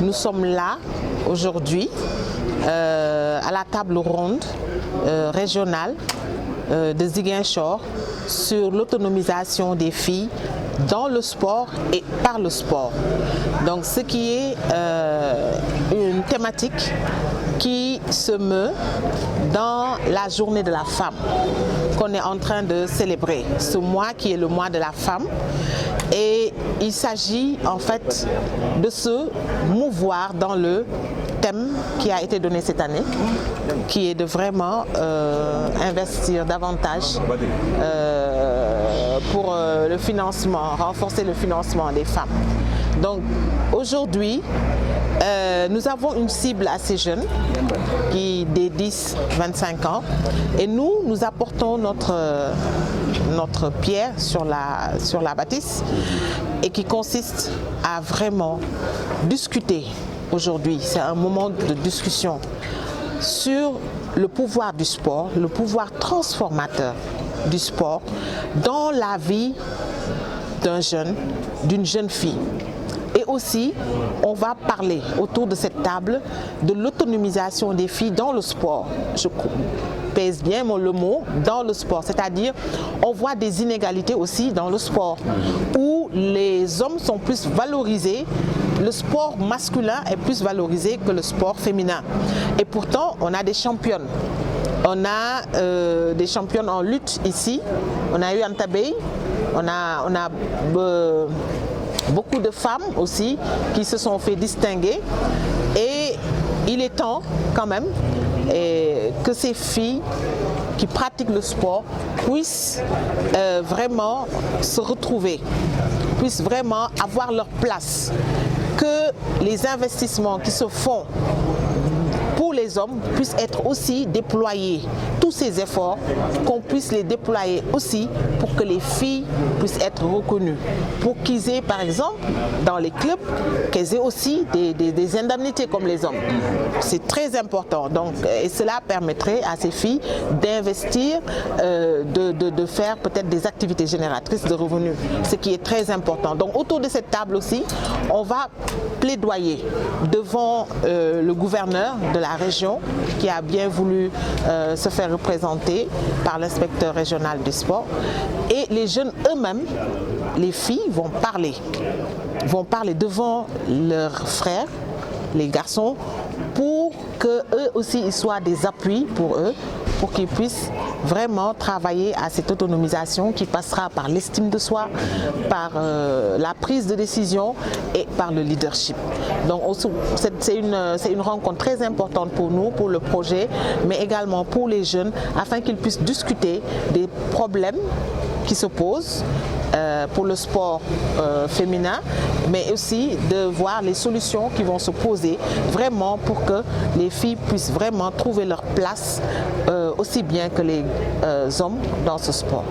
nous sommes là aujourd'hui à la table ronde régionale de Ziguinchor sur l'autonomisation des filles dans le sport et par le sport. Donc ce qui est une thématique qui se meut dans la journée de la femme qu'on est en train de célébrer, ce mois qui est le mois de la femme. Et il s'agit en fait de se mouvoir dans le thème qui a été donné cette année, qui est de vraiment investir davantage pour le financement, renforcer le financement des femmes. Donc aujourd'hui, nous avons une cible assez jeune, qui des 10-25 ans, et nous apportons notre pierre sur la bâtisse, et qui consiste à vraiment discuter aujourd'hui. C'est un moment de discussion sur le pouvoir du sport, le pouvoir transformateur du sport dans la vie d'un jeune, d'une jeune fille. Et aussi, on va parler autour de cette table de l'autonomisation des filles dans le sport. Je pèse bien le mot, dans le sport. C'est-à-dire, on voit des inégalités aussi dans le sport, où les hommes sont plus valorisés. Le sport masculin est plus valorisé que le sport féminin. Et pourtant, on a des championnes. On a des championnes en lutte ici. On a eu Antabey. On a beaucoup de femmes aussi qui se sont fait distinguer. Et il est temps quand même que ces filles qui pratiquent le sport puissent vraiment se retrouver, puissent vraiment avoir leur place, que les investissements qui se font pour les hommes puissent être aussi déployés, tous ces efforts, qu'on puisse les déployer aussi pour que les filles puissent être reconnues, pour qu'ils aient par exemple dans les clubs, qu'elles aient aussi des indemnités comme les hommes. C'est très important, donc, et cela permettrait à ces filles d'investir, de faire peut-être des activités génératrices de revenus, ce qui est très important. Donc autour de cette table aussi, on va plaidoyer devant le gouverneur de la région qui a bien voulu se faire représenter par l'inspecteur régional du sport, et les jeunes eux-mêmes, les filles vont parler devant leurs frères, les garçons, pour qu'eux aussi ils soient des appuis pour eux, pour qu'ils puissent vraiment travailler à cette autonomisation qui passera par l'estime de soi, par la prise de décision et par le leadership. Donc c'est une rencontre très importante pour nous, pour le projet, mais également pour les jeunes, afin qu'ils puissent discuter des problèmes qui se posent pour le sport féminin, mais aussi de voir les solutions qui vont se poser vraiment pour que les filles puissent vraiment trouver leur place aussi bien que les hommes dans ce sport.